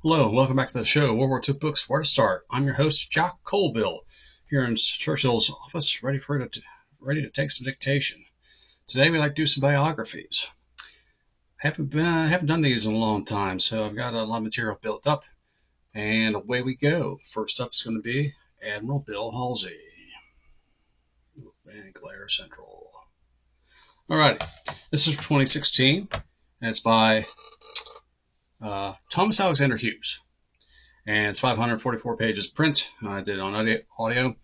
Hello, and welcome back to the show, World War II Books, Where to Start. I'm your host, Jock Colville, here in Churchill's office, ready to take some dictation. Today we'd like to do some biographies. Haven't done these in a long time, so I've got a lot of material built up, and away we go. First up is going to be Admiral Bill Halsey, Van Glare Central. Alrighty, this is 2016, and it's by Thomas Alexander Hughes, and it's 544 pages print. I did it on audio.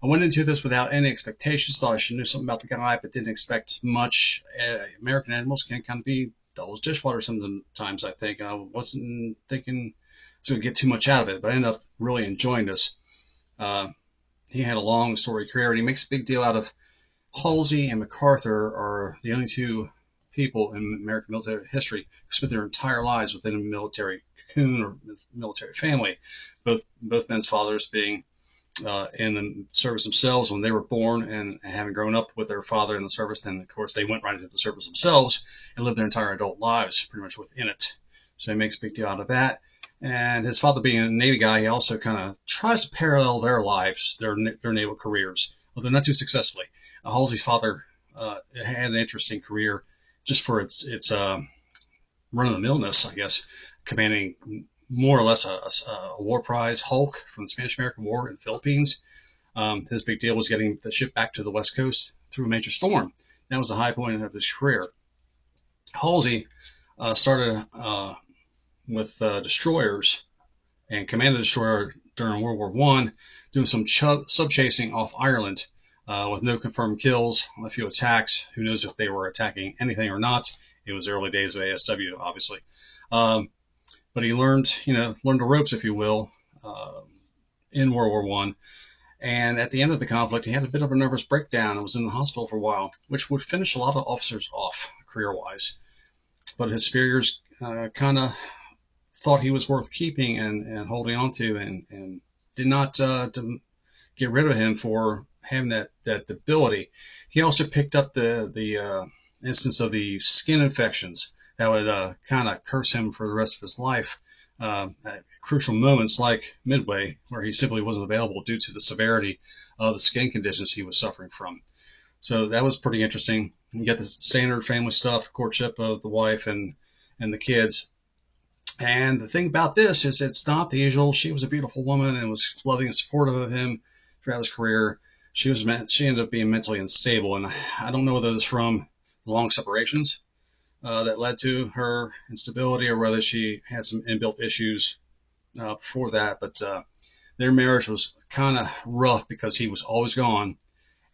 I went into this without any expectations, thought I should know something about the guy, but didn't expect much. American animals can kind of be dull as dishwater sometimes, I think, and I wasn't thinking I was going to get too much out of it, but I ended up really enjoying this. He had a long storied career, and he makes a big deal out of Halsey and MacArthur are the only two people in American military history who spent their entire lives within a military cocoon or military family. Both men's fathers being in the service themselves when they were born, and having grown up with their father in the service, then of course they went right into the service themselves and lived their entire adult lives pretty much within it. So he makes a big deal out of that. And his father being a Navy guy, he also kind of tries to parallel their lives, their naval careers, although not too successfully. Halsey's father had an interesting career just for its run-of-the-millness, I guess, commanding more or less a war prize, Hulk, from the Spanish-American War in the Philippines. His big deal was getting the ship back to the West Coast through a major storm. That was the high point of his career. Halsey started with destroyers and commanded a destroyer during World War I, doing some sub-chasing off Ireland with no confirmed kills, a few attacks. Who knows if they were attacking anything or not. It was the early days of ASW, obviously. But he learned the ropes, if you will, in World War I. And at the end of the conflict, he had a bit of a nervous breakdown and was in the hospital for a while, which would finish a lot of officers off career-wise. But his superiors kind of thought he was worth keeping and holding on to, and did not get rid of him for having that ability. He also picked up the instance of the skin infections that would kind of curse him for the rest of his life at crucial moments like Midway, where he simply wasn't available due to the severity of the skin conditions he was suffering from. So that was pretty interesting. You get the standard family stuff, courtship of the wife and the kids. And the thing about this is it's not the usual, she was a beautiful woman and was loving and supportive of him throughout his career. She ended up being mentally unstable, and I don't know whether it was from long separations that led to her instability, or whether she had some inbuilt issues before that. But their marriage was kind of rough because he was always gone,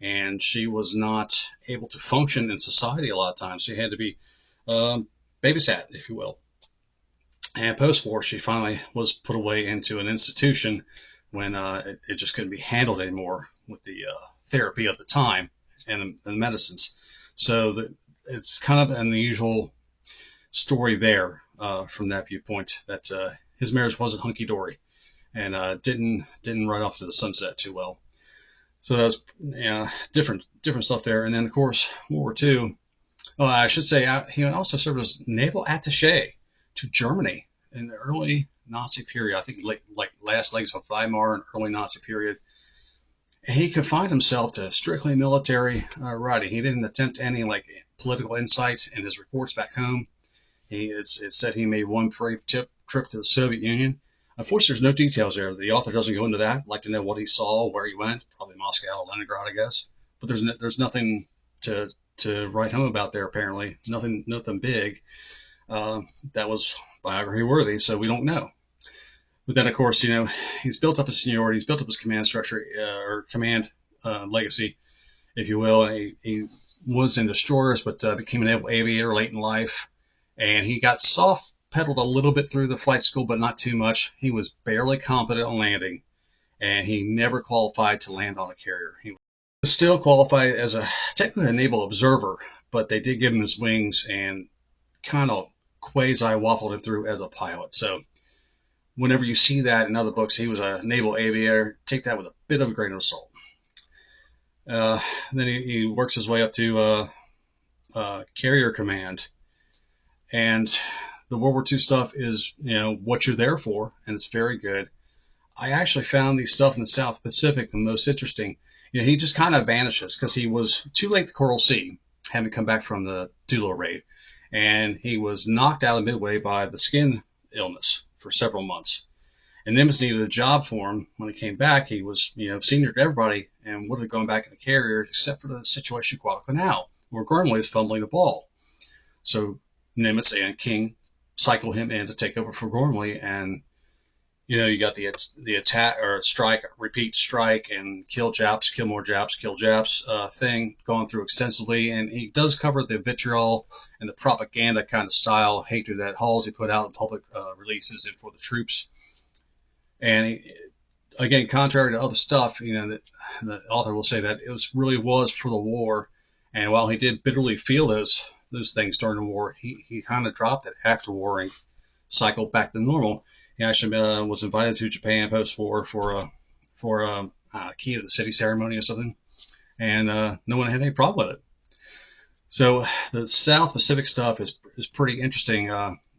and she was not able to function in society a lot of times. She had to be babysat, if you will. And post-war, she finally was put away into an institution when it just couldn't be handled anymore with the therapy of the time and the medicines. So it's kind of an unusual story there from that viewpoint, that his marriage wasn't hunky-dory and didn't ride off to the sunset too well. So that was different stuff there. And then, of course, World War II. Oh, I should say he also served as naval attaché to Germany in the early Nazi period. I think like last legs of Weimar and early Nazi period. He confined himself to strictly military writing. He didn't attempt any political insights in his reports back home. It said he made one brave trip to the Soviet Union. Unfortunately, there's no details there. The author doesn't go into that. I'd like to know what he saw, where he went. Probably Moscow, Leningrad, I guess. But there's nothing to write home about there, apparently. Nothing big that was biography worthy, so we don't know. But then, of course, he's built up his seniority, he's built up his command structure, or command legacy, if you will. He was in destroyers, but became an aviator late in life. And he got soft pedaled a little bit through the flight school, but not too much. He was barely competent on landing, and he never qualified to land on a carrier. He was still qualified as technically a naval observer, but they did give him his wings and kind of quasi-waffled him through as a pilot. So whenever you see that in other books, he was a naval aviator, take that with a bit of a grain of salt. Then he works his way up to carrier command. And the World War II stuff is, what you're there for, and it's very good. I actually found the stuff in the South Pacific the most interesting. He just kind of vanishes because he was too late to Coral Sea, having come back from the Doolittle raid, and he was knocked out of Midway by the skin illness for several months. And Nimitz needed a job for him. When he came back, he was, senior to everybody and would have gone back in the carrier, except for the situation at Guadalcanal, where Gormley is fumbling the ball. So Nimitz and King cycle him in to take over for Gormley, and you got the attack or strike, repeat strike, and kill Japs, kill more Japs, kill Japs thing going through extensively. And he does cover the vitriol and the propaganda kind of style hatred that Halsey put out in public releases and for the troops. And again, contrary to other stuff, the author will say that it really was for the war. And while he did bitterly feel those things during the war, he kind of dropped it after the war and cycled back to normal. He actually was invited to Japan post-war for a key to the city ceremony or something, and no one had any problem with it. So the South Pacific stuff is pretty interesting.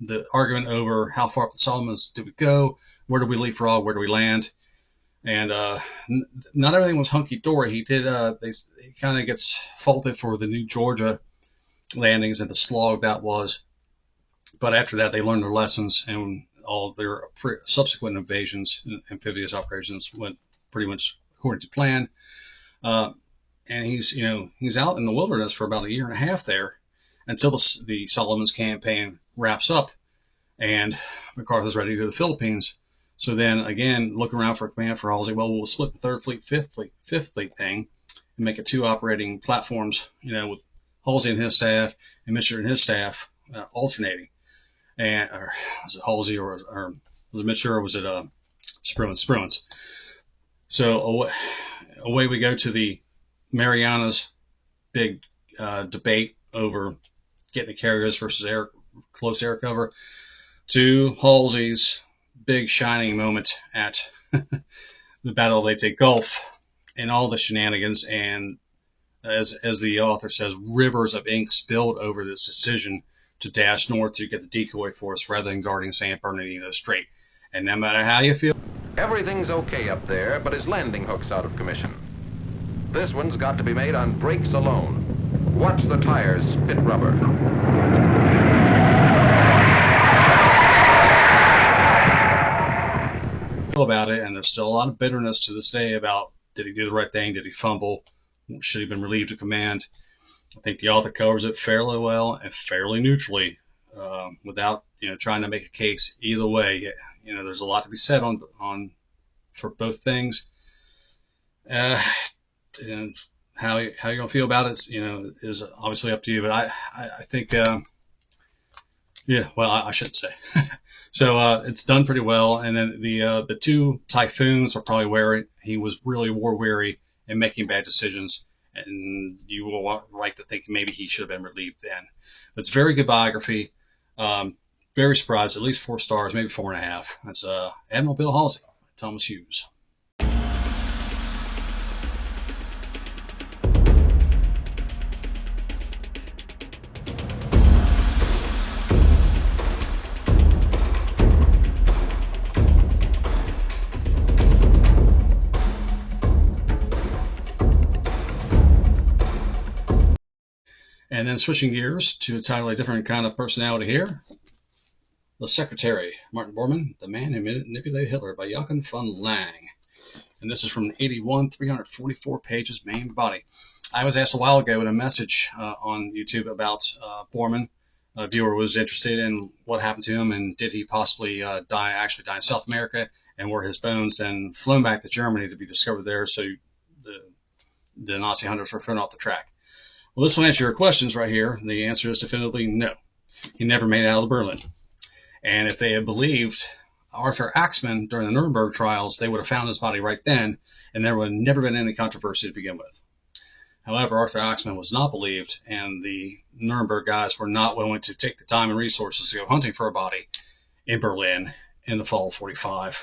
The argument over how far up the Solomons do we go, where do we leave frog, where do we land, and not everything was hunky-dory. He kind of gets faulted for the New Georgia landings and the slog that was, but after that they learned their lessons, and all of their subsequent invasions and amphibious operations went pretty much according to plan. And he's out in the wilderness for about a year and a half there until the Solomons campaign wraps up and MacArthur's ready to go to the Philippines. So then again, look around for a command for Halsey. Well, we'll split the third fleet, fifth fleet thing and make it two operating platforms, with Halsey and his staff and Mitchell and his staff alternating. And or was it Halsey or was it Mitchell or was it Spruance? So away we go to the Marianas big debate over getting the carriers versus close air cover, to Halsey's big shining moment at the Battle of Leyte Gulf and all the shenanigans, and as the author says, rivers of ink spilled over this decision to dash north to get the decoy force rather than guarding San Bernardino Strait. And no matter how you feel, everything's okay up there, but his landing hook's out of commission. This one's got to be made on brakes alone. Watch the tires spit rubber. about it, and there's still a lot of bitterness to this day about, did he do the right thing? Did he fumble? Should he have been relieved of command? I think the author covers it fairly well and fairly neutrally, without trying to make a case either way. There's a lot to be said on for both things. And how you're gonna feel about it, is obviously up to you. But I think, I shouldn't say. So it's done pretty well. And then the two typhoons are probably where he was really war weary and making bad decisions. And you will right to think maybe he should have been relieved then. But it's a very good biography. Very surprised, at least 4 stars, maybe 4.5. That's Admiral Bill Halsey, Thomas Hughes. And then switching gears to a entirely different kind of personality here. The Secretary, Martin Borman, The Man Who Manipulated Hitler by Jochen von Lang. And this is from 81, 344 pages, main body. I was asked a while ago in a message on YouTube about Borman. A viewer was interested in what happened to him and did he possibly die in South America, and were his bones then flown back to Germany to be discovered there, so the Nazi hunters were thrown off the track. Well, this will answer your questions right here. The answer is definitively no. He never made it out of Berlin. And if they had believed Arthur Axmann during the Nuremberg trials, they would have found his body right then, and there would have never been any controversy to begin with. However, Arthur Axmann was not believed, and the Nuremberg guys were not willing to take the time and resources to go hunting for a body in Berlin in the fall of 45.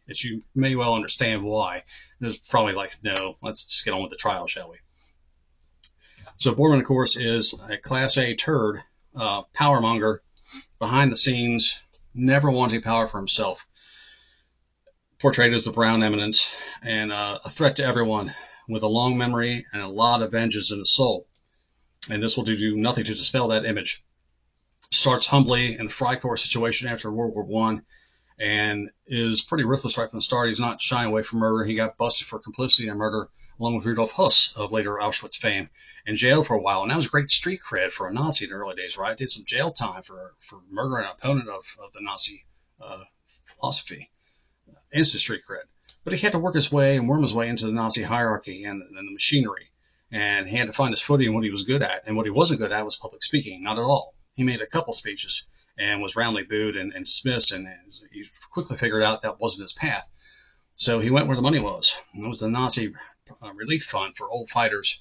As you may well understand why. There's probably like, no, let's just get on with the trial, shall we? So Borman, of course, is a Class A turd, power monger, behind the scenes, never wanting power for himself, portrayed as the brown eminence, and a threat to everyone, with a long memory and a lot of vengeance in his soul. And this will do nothing to dispel that image. Starts humbly in the Freikorps situation after World War One, and is pretty ruthless right from the start. He's not shying away from murder. He got busted for complicity in murder, along with Rudolf Huss of later Auschwitz fame, and jailed for a while. And that was great street cred for a Nazi in the early days, right? Did some jail time for murdering an opponent of the Nazi philosophy. Instant street cred. But he had to work his way and worm his way into the Nazi hierarchy and the machinery. And he had to find his footing in what he was good at. And what he wasn't good at was public speaking, not at all. He made a couple speeches and was roundly booed and dismissed, and he quickly figured out that wasn't his path. So he went where the money was. And it was the Nazi relief fund for old fighters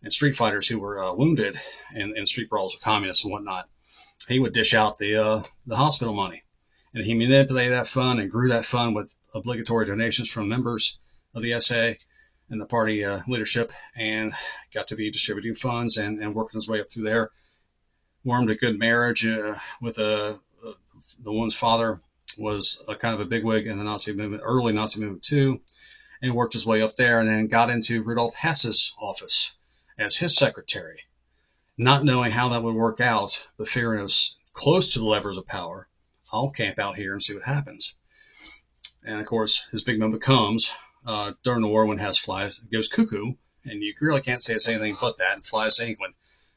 and street fighters who were wounded in street brawls with communists and whatnot. He would dish out the hospital money. And he manipulated that fund and grew that fund with obligatory donations from members of the SA and the party leadership, and got to be distributing funds and working his way up through there. Wormed a good marriage with the woman's father, was a kind of a bigwig in the Nazi movement, early Nazi movement too, and worked his way up there, and then got into Rudolf Hess's office as his secretary, not knowing how that would work out, but figuring it was close to the levers of power. I'll camp out here and see what happens. And of course, his big moment comes during the war when Hess goes cuckoo, and you really can't say it's anything but that, and flies to England.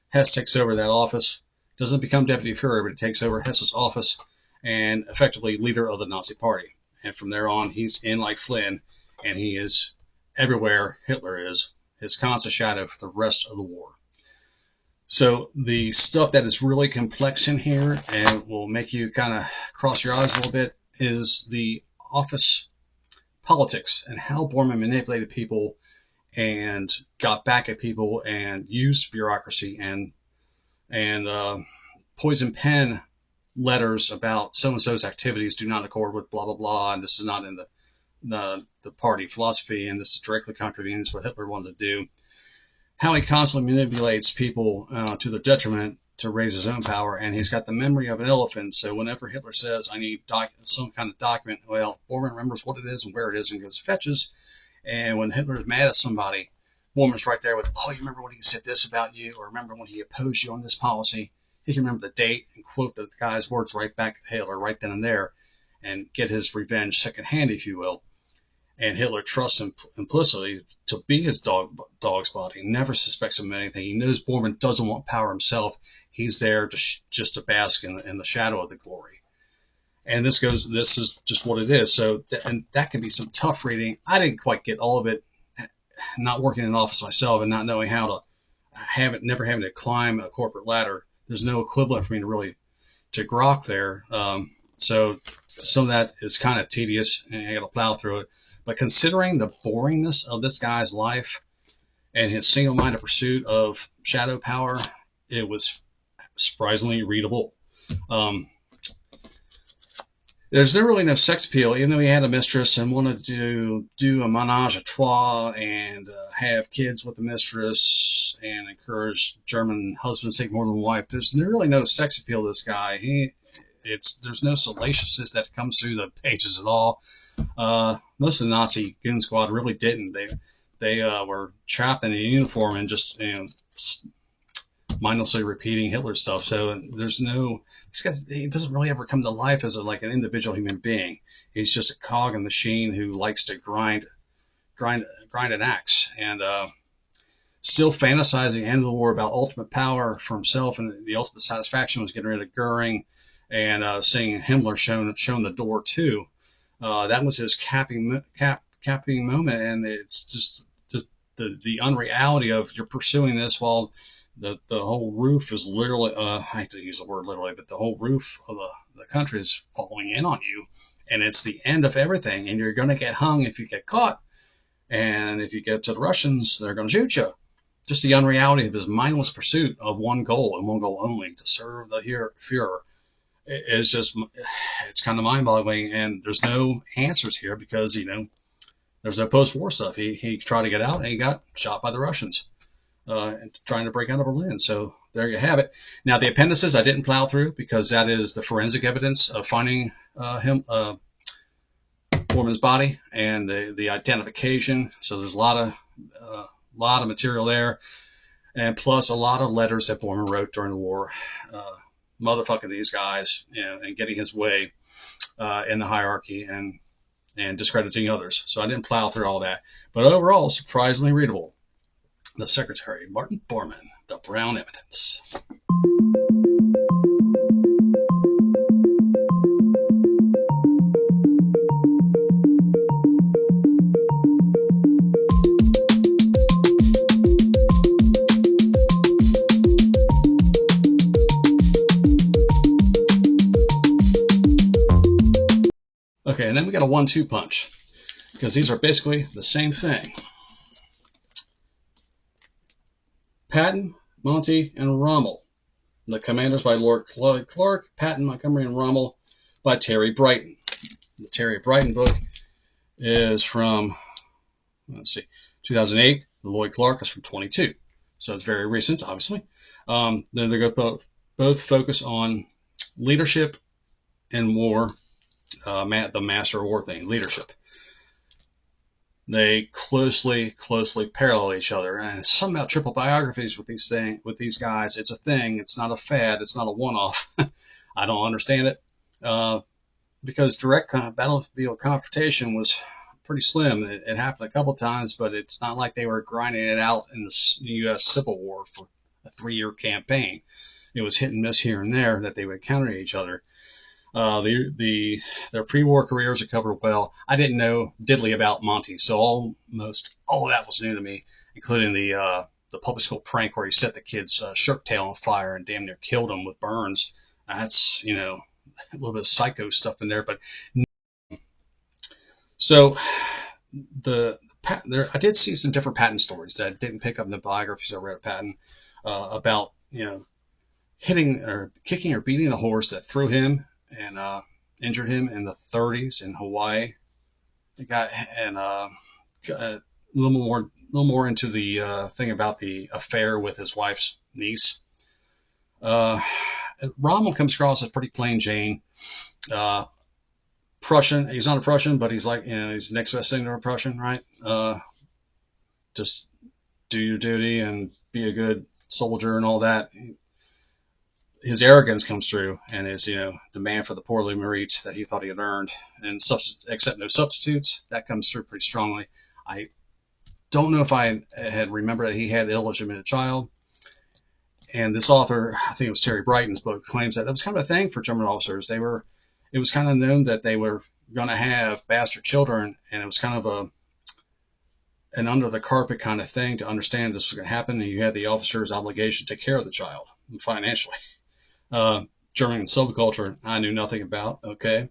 Hess takes over that office, doesn't become deputy Führer, but he takes over Hess's office and effectively leader of the Nazi party. And from there on, he's in like Flynn, and he is everywhere Hitler is, his constant shadow for the rest of the war. So the stuff that is really complex in here and will make you kind of cross your eyes a little bit is the office politics and how Borman manipulated people and got back at people and used bureaucracy and poison pen letters about so-and-so's activities do not accord with blah, blah, blah, and this is not in the party philosophy, and this directly contravenes what Hitler wanted to do. How he constantly manipulates people to their detriment to raise his own power, and he's got the memory of an elephant, so whenever Hitler says, I need some kind of document, well, Borman remembers what it is and where it is and goes fetches, and when Hitler's mad at somebody, Borman's right there with, oh, you remember when he said this about you, or remember when he opposed you on this policy? He can remember the date and quote the guy's words right back at Hitler right then and there and get his revenge secondhand, if you will. And Hitler trusts him implicitly to be his dog's body. He never suspects him of anything. He knows Borman doesn't want power himself. He's there just to bask in the shadow of the glory. And this is just what it is. So that can be some tough reading. I didn't quite get all of it, not working in an office myself and not knowing how to never having to climb a corporate ladder. There's no equivalent for me to grok there. So some of that is kind of tedious, and I got to plow through it. But considering the boringness of this guy's life and his single-minded pursuit of shadow power, it was surprisingly readable. There's really no sex appeal, even though he had a mistress and wanted to do a menage a trois and have kids with the mistress and encourage German husbands to take more than one wife. There's really no sex appeal to this guy. There's no salaciousness that comes through the pages at all. Most of the Nazi goon squad really didn't. They were trapped in a uniform and just mindlessly repeating Hitler stuff. So this guy, he doesn't really ever come to life as like an individual human being. He's just a cog in the machine who likes to grind an axe, and still fantasizing end of the war about ultimate power for himself, and the ultimate satisfaction was getting rid of Goering and seeing Himmler shown the door too. That was his capping moment, and it's just the unreality of you're pursuing this while the whole roof is literally, I hate to use the word literally, but the whole roof of the country is falling in on you, and it's the end of everything, and you're going to get hung if you get caught, and if you get to the Russians, they're going to shoot you. Just the unreality of his mindless pursuit of one goal and one goal only, to serve the Führer. It's kind of mind-boggling, and there's no answers here because, there's no post-war stuff. He tried to get out, and he got shot by the Russians. trying to break out of Berlin. So there you have it. Now the appendices I didn't plow through because that is the forensic evidence of finding Borman's body and the identification. So there's a lot of material there, and plus a lot of letters that Borman wrote during the war, motherfucking these guys, and getting his way in the hierarchy and discrediting others. So I didn't plow through all that, but overall surprisingly readable. The Secretary, Martin Borman, The Brown Evidence. Okay, and then we got a 1-2 punch, because these are basically the same thing. Patton, Monty, and Rommel. The Commanders by Lord Clark, Patton, Montgomery, and Rommel by Terry Brighton. The Terry Brighton book is from, 2008. The Lloyd Clark is from 22. So it's very recent, obviously. Then they both focus on leadership and war, the Master of War thing, leadership. They closely parallel each other, and somehow triple biographies with these guys. It's a thing. It's not a fad. It's not a one-off. I don't understand it because direct battlefield confrontation was pretty slim. It happened a couple times, but it's not like they were grinding it out in the U.S. Civil War for a 3-year campaign. It was hit and miss here and there that they would counter each other. Their pre-war careers are covered well. I didn't know diddly about Monty, so almost all of that was new to me, including the public school prank where he set the kid's shirt tail on fire and damn near killed him with burns. That's a little bit of psycho stuff in there, but so I did see some different Patton stories that I didn't pick up in the biographies I read of Patton about hitting or kicking or beating the horse that threw him and injured him in the 30s in Hawaii. It got a little more into the thing about the affair with his wife's niece. Rommel comes across as pretty plain Jane. Prussian. He's not a Prussian, but he's like he's next best thing to a Prussian, right? Just do your duty and be a good soldier and all that. His arrogance comes through, and his demand for the poorly mérite that he thought he had earned, and accept no substitutes, that comes through pretty strongly. I don't know if I had remembered that he had an illegitimate child, and this author, I think it was Terry Brighton's book, claims that was kind of a thing for German officers. It was kind of known that they were going to have bastard children, and it was kind of an under the carpet kind of thing to understand this was going to happen, and you had the officer's obligation to take care of the child financially. German subculture I knew nothing about. Okay,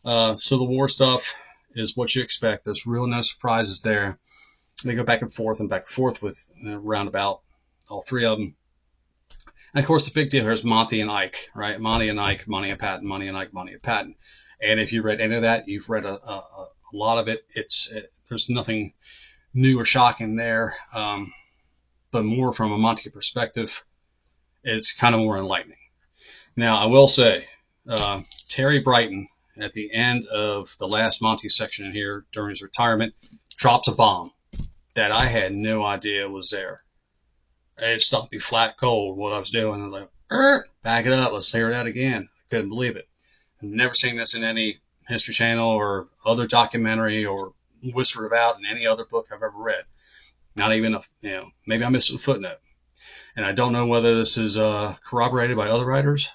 so the war stuff is what you expect. There's real no surprises there. They go back and forth with roundabout all three of them. And of course, the big deal here is Monty and Ike, right? Monty and Ike, Monty and Patton, Monty and Ike, Monty and Patton. And if you read any of that, you've read a lot of it. There's nothing new or shocking there, but more from a Monty perspective, it's kind of more enlightening. Now, I will say, Terry Brighton, at the end of the last Monty section in here during his retirement, drops a bomb that I had no idea was there. It stopped me flat cold what I was doing. I was like, back it up, let's hear that again. I couldn't believe it. I've never seen this in any History Channel or other documentary or whispered about in any other book I've ever read. Not even maybe I missed a footnote. And I don't know whether this is corroborated by other writers.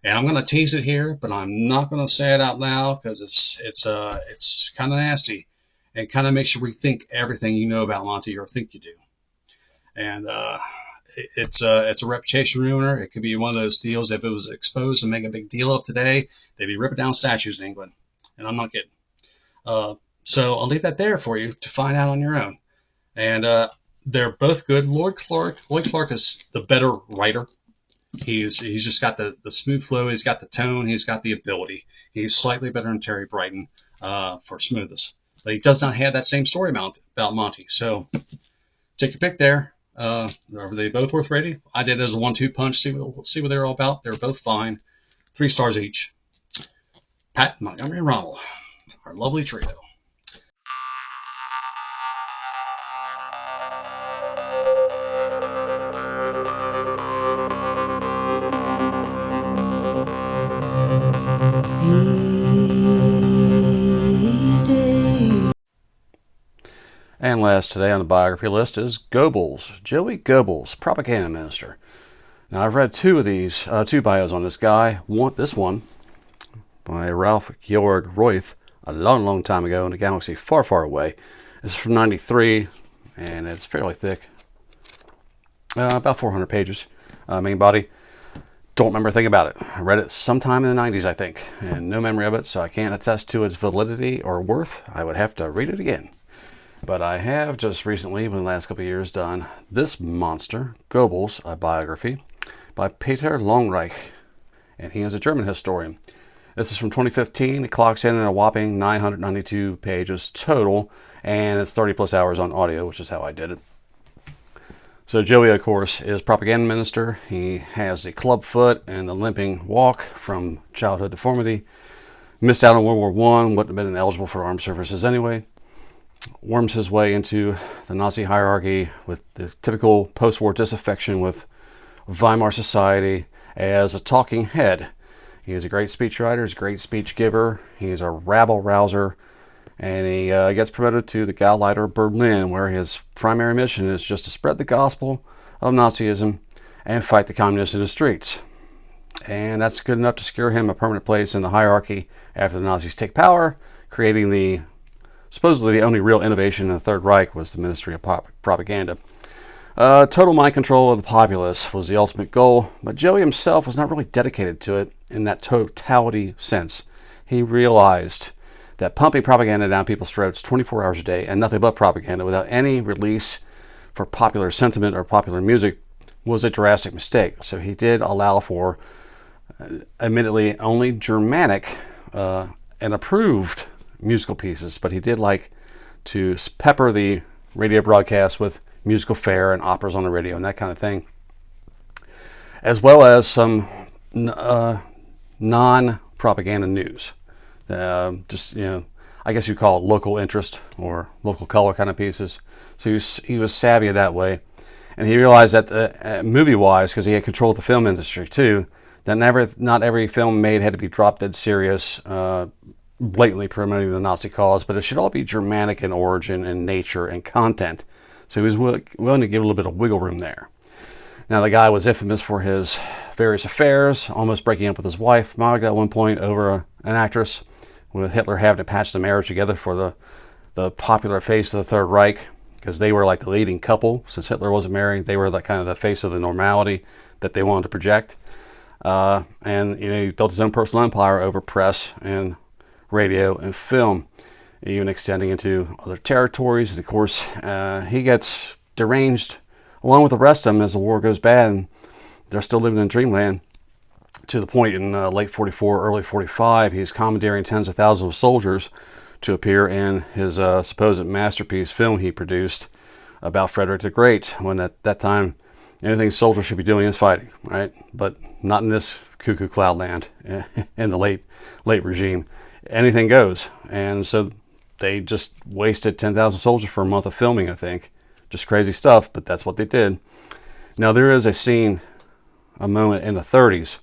And I'm going to tease it here, but I'm not going to say it out loud because it's kind of nasty and kind of makes you rethink everything you know about Monty or think you do. And it's a reputation ruiner. It could be one of those deals. If it was exposed and make a big deal of today, they'd be ripping down statues in England. And I'm not kidding. So I'll leave that there for you to find out on your own. And they're both good. Lloyd Clark is the better writer. He's just got the smooth flow. He's got the tone. He's got the ability. He's slightly better than Terry Brighton for smoothness. But he does not have that same story about Monty. So take your pick there. Are they both worth rating? I did it as a 1-2 punch. See what they're all about. They're both fine. 3 stars each. Pat, Montgomery, and Rommel, our lovely trio. And last today on the biography list is Gobels, Joey Gobels, propaganda minister. Now I've read two of these, two bios on this guy. This one by Ralph Georg Royth a long, long time ago in a galaxy far, far away. This is from '93, and it's fairly thick, about 400 pages. Main body. Don't remember a thing about it. I read it sometime in the '90s, I think, and no memory of it, so I can't attest to its validity or worth. I would have to read it again. But I have just recently, within the last couple of years, done this monster, Gobels, a biography, by Peter Longreich, and he is a German historian. This is from 2015. It clocks in at a whopping 992 pages total, and it's 30 plus hours on audio, which is how I did it. So Joey, of course, is propaganda minister. He has the club foot and the limping walk from childhood deformity. Missed out on World War I, wouldn't have been ineligible for armed services anyway. Worms his way into the Nazi hierarchy with the typical post-war disaffection with Weimar society as a talking head. He is a great speechwriter, he's a great speech giver, he's a rabble-rouser, and he gets promoted to the Gauleiter of Berlin, where his primary mission is just to spread the gospel of Nazism and fight the communists in the streets. And that's good enough to secure him a permanent place in the hierarchy after the Nazis take power, creating supposedly the only real innovation in the Third Reich was the Ministry of Propaganda. Total mind control of the populace was the ultimate goal, but Joey himself was not really dedicated to it in that totality sense. He realized that pumping propaganda down people's throats 24 hours a day and nothing but propaganda without any release for popular sentiment or popular music was a drastic mistake. So he did allow for, admittedly, only Germanic and approved musical pieces, but he did like to pepper the radio broadcast with musical fare and operas on the radio and that kind of thing, as well as some non-propaganda news. Just, I guess you call it local interest or local color kind of pieces. So he was savvy that way, and he realized that movie-wise, because he had control of the film industry too, that not every film made had to be drop dead serious, blatantly promoting the Nazi cause, but it should all be Germanic in origin and nature and content. So he was willing to give a little bit of wiggle room there. Now, the guy was infamous for his various affairs, almost breaking up with his wife, Magda, at one point over an actress, with Hitler having to patch the marriage together for the popular face of the Third Reich, because they were like the leading couple. Since Hitler wasn't married, they were like kind of the face of the normality that they wanted to project. And he built his own personal empire over press and radio and film, even extending into other territories. And of course, he gets deranged along with the rest of them as the war goes bad, and they're still living in dreamland, to the point in late 44, early 45, he's commandeering tens of thousands of soldiers to appear in his supposed masterpiece film he produced about Frederick the Great, when at that time anything soldiers should be doing is fighting, right? But not in this cuckoo cloud land in the late regime. Anything goes. And so they just wasted 10,000 soldiers for a month of filming, I think. Just crazy stuff, but that's what they did. Now, there is a moment in the 30s.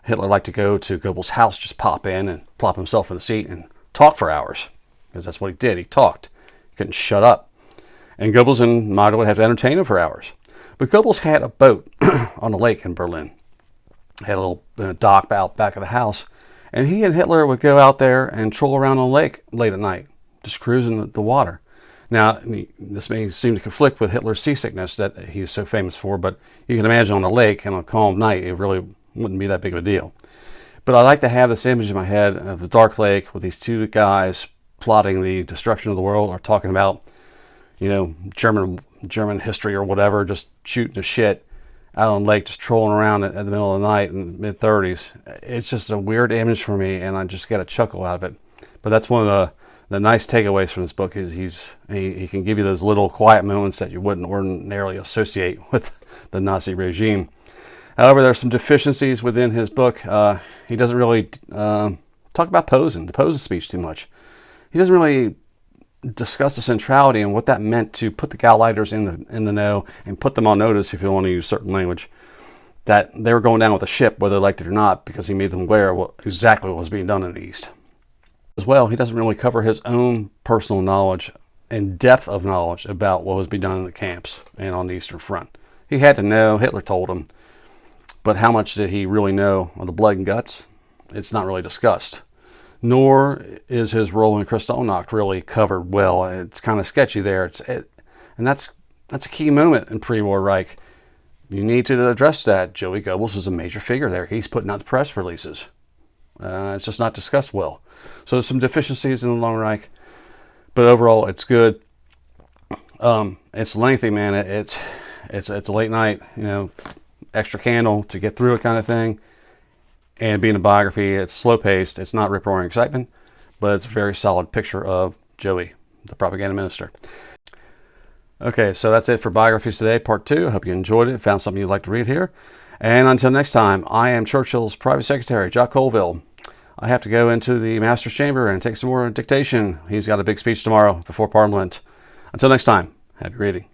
Hitler liked to go to Gobels' house, just pop in and plop himself in the seat and talk for hours, because that's what he did. He talked. He couldn't shut up. And Gobels and Magda would have to entertain him for hours. But Gobels had a boat on a lake in Berlin. Had a little dock out back of the house. And he and Hitler would go out there and troll around on the lake late at night, just cruising the water. Now, this may seem to conflict with Hitler's seasickness that he's so famous for, but you can imagine on a lake on a calm night, it really wouldn't be that big of a deal. But I like to have this image in my head of a dark lake with these two guys plotting the destruction of the world, or talking about, German history or whatever, just shooting the shit out on the lake, just trolling around at the middle of the night in the mid-30s. It's just a weird image for me, and I just get a chuckle out of it. But that's one of the nice takeaways from this book is he can give you those little quiet moments that you wouldn't ordinarily associate with the Nazi regime. However, there are some deficiencies within his book. He doesn't really talk about Posen, the Posen speech, too much. He doesn't really discuss the centrality and what that meant to put the Gauleiters in the know and put them on notice, if you want to use certain language, that they were going down with the ship, whether they liked it or not, because he made them aware of exactly what was being done in the East. As well, he doesn't really cover his own personal knowledge and depth of knowledge about what was being done in the camps and on the Eastern Front. He had to know, Hitler told him, but how much did he really know of the blood and guts? It's not really discussed. Nor is his role in Kristallnacht really covered well. It's kind of sketchy there. And that's a key moment in pre-war Reich. You need to address that. Joey Gobels is a major figure there. He's putting out the press releases. It's just not discussed well. So there's some deficiencies in the Long Reich, but overall it's good. It's lengthy, man. It's a late night, extra candle to get through it kind of thing. And being a biography, it's slow paced. It's not rip roaring excitement, but it's a very solid picture of Joey, the propaganda minister. Okay, so that's it for Biographies today, part 2. I hope you enjoyed it, found something you'd like to read here. And until next time, I am Churchill's private secretary, Jock Colville. I have to go into the master's chamber and take some more dictation. He's got a big speech tomorrow before Parliament. Until next time, happy reading.